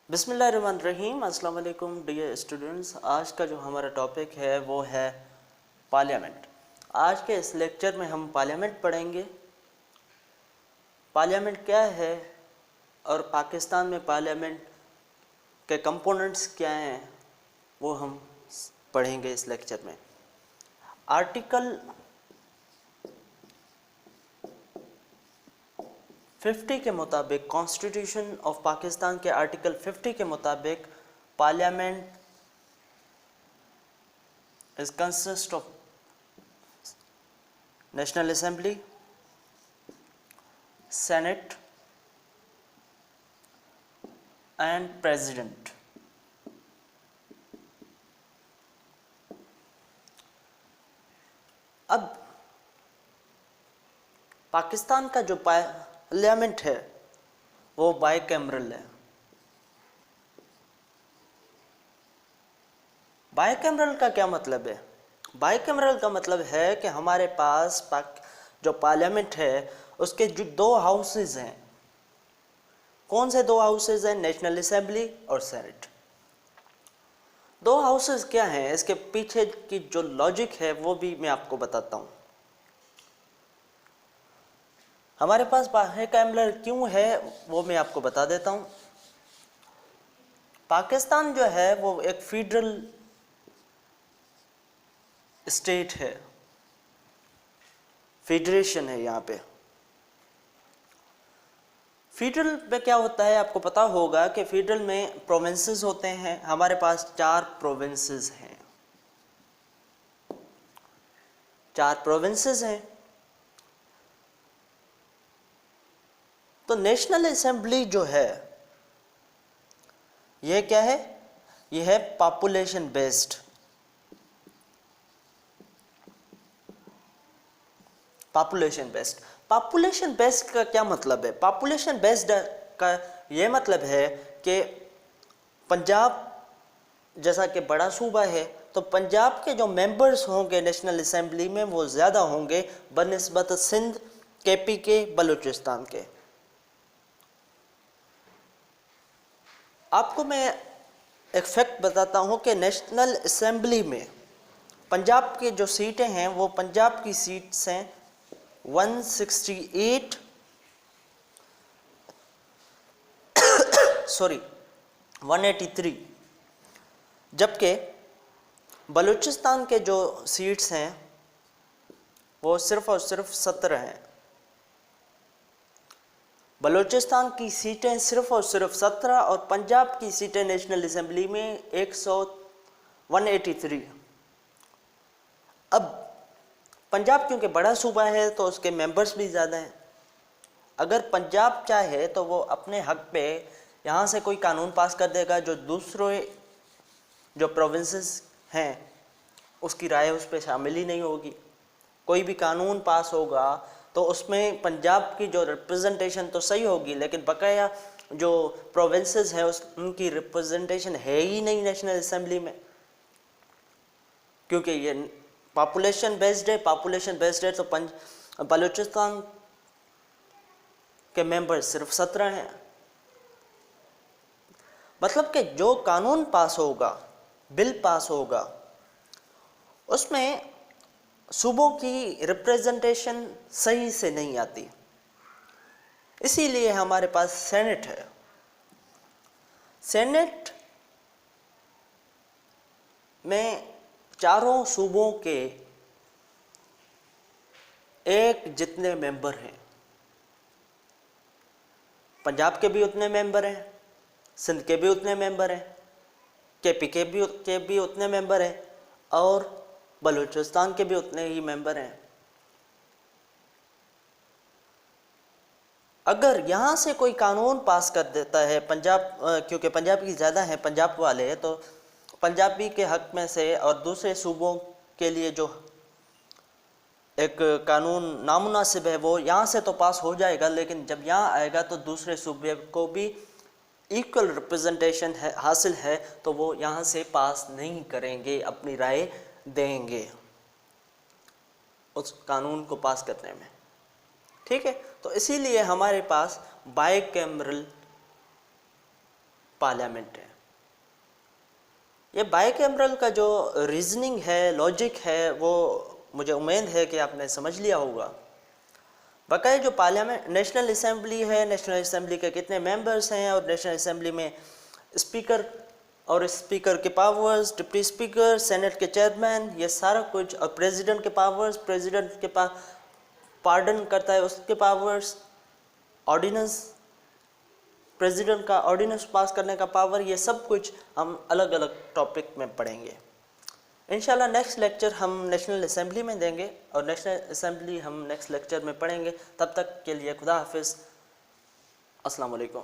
बिस्मिल्लाहिर्रहमानिर्रहीम। अस्सलाम वालेकुम डियर स्टूडेंट्स। आज का जो हमारा टॉपिक है वो है पार्लियामेंट। आज के इस लेक्चर में हम पार्लियामेंट पढ़ेंगे। पार्लियामेंट क्या है और पाकिस्तान में पार्लियामेंट के कंपोनेंट्स क्या हैं वो हम पढ़ेंगे इस लेक्चर में। आर्टिकल 50 के मुताबिक, कॉन्स्टिट्यूशन ऑफ पाकिस्तान के आर्टिकल 50 के मुताबिक parliament is consist of National Assembly, Senate and President। अब पाकिस्तान का जो पार्लियामेंट है वो बाइकैमरल है। बाइकैमरल का क्या मतलब है? बाइकैमरल का मतलब है कि हमारे पास जो पार्लियामेंट है उसके जो दो हाउसेज हैं। कौन से दो हाउसेज हैं? नेशनल असेंबली और सेनेट। दो हाउसेज क्या हैं, इसके पीछे की जो लॉजिक है वो भी मैं आपको बताता हूँ। हमारे पास बाइकैमरल क्यों है वो मैं आपको बता देता हूँ। पाकिस्तान जो है वो एक फेडरल स्टेट है, फेडरेशन है। यहाँ पे फेडरल में क्या होता है आपको पता होगा कि फेडरल में प्रोविंसेस होते हैं। हमारे पास 4 प्रोविंसेस हैं, 4 प्रोविंसेस हैं। तो नेशनल असेंबली जो है यह क्या है? यह है population based. Population based. Population based का क्या मतलब है? पॉपुलेशन बेस्ड का यह मतलब है कि पंजाब जैसा कि बड़ा सूबा है तो पंजाब के जो मेंबर्स होंगे नेशनल असेंबली में वो ज़्यादा होंगे बनिस्बत सिंध, केपी के, बलूचिस्तान के। आपको मैं एक फैक्ट बताता हूँ कि नेशनल असेंबली में पंजाब की जो सीटें हैं वो पंजाब की सीट्स हैं 168 सॉरी 183, जबकि बलूचिस्तान के जो सीट्स हैं वो सिर्फ और सिर्फ 17 हैं। बलूचिस्तान की सीटें सिर्फ और सिर्फ 17 और पंजाब की सीटें नेशनल असेंबली में 183। अब पंजाब क्योंकि बड़ा सूबा है तो उसके मेंबर्स भी ज़्यादा हैं। अगर पंजाब चाहे तो वो अपने हक पे यहाँ से कोई कानून पास कर देगा जो दूसरे जो प्रोविंसेस हैं उसकी राय उस पर शामिल ही नहीं होगी। कोई भी कानून पास होगा तो उसमें पंजाब की जो रिप्रेजेंटेशन तो सही होगी लेकिन बकाया जो प्रोविंसेस हैं उनकी रिप्रेजेंटेशन है ही नहीं नेशनल असेंबली में, क्योंकि ये पॉपुलेशन बेस्ड है। पॉपुलेशन बेस्ड है तो बलूचिस्तान के मेंबर सिर्फ 17 हैं। मतलब कि जो कानून पास होगा, बिल पास होगा, उसमें सूबों की रिप्रेजेंटेशन सही से नहीं आती। इसीलिए हमारे पास सेनेट है। सेनेट में चारों सूबों के एक जितने मेंबर हैं। पंजाब के भी उतने मेंबर हैं, सिंध के भी उतने मेंबर हैं, केपी के भी उतने मेंबर हैं और बलूचिस्तान के भी उतने ही मेंबर हैं। अगर यहाँ से कोई कानून पास कर देता है पंजाब, क्योंकि पंजाब की ज़्यादा है पंजाब वाले, तो पंजाबी के हक में से और दूसरे सूबों के लिए जो एक कानून नामुनासिब है वो यहाँ से तो पास हो जाएगा, लेकिन जब यहाँ आएगा तो दूसरे सूबे को भी इक्वल रिप्रेजेंटेशन हासिल है तो वो यहाँ से पास नहीं करेंगे, अपनी राय देंगे उस कानून को पास करने में। ठीक है, तो इसीलिए हमारे पास बाइकैमरल पार्लियामेंट है। ये बाइकैमरल का जो रीजनिंग है, लॉजिक है, वो मुझे उम्मीद है कि आपने समझ लिया होगा। बकाया जो पार्लियामेंट नेशनल असेंबली है, नेशनल असेंबली के कितने मेंबर्स हैं और नेशनल असेंबली में स्पीकर और स्पीकर के पावर्स, डिप्टी स्पीकर, सेनेट के चेयरमैन, ये सारा कुछ, और प्रेसिडेंट के पावर्स, प्रेसिडेंट के पास पार्डन करता है उसके पावर्स, ऑर्डिनेंस, प्रेसिडेंट का ऑर्डिनेंस पास करने का पावर, ये सब कुछ हम अलग अलग टॉपिक में पढ़ेंगे। इंशाल्लाह नेक्स्ट लेक्चर हम नेशनल असेंबली में देंगे और नेशनल असेंबली हम नेक्स्ट लेक्चर में पढ़ेंगे। तब तक के लिए खुदा हाफिज़, अस्सलाम वालेकुम।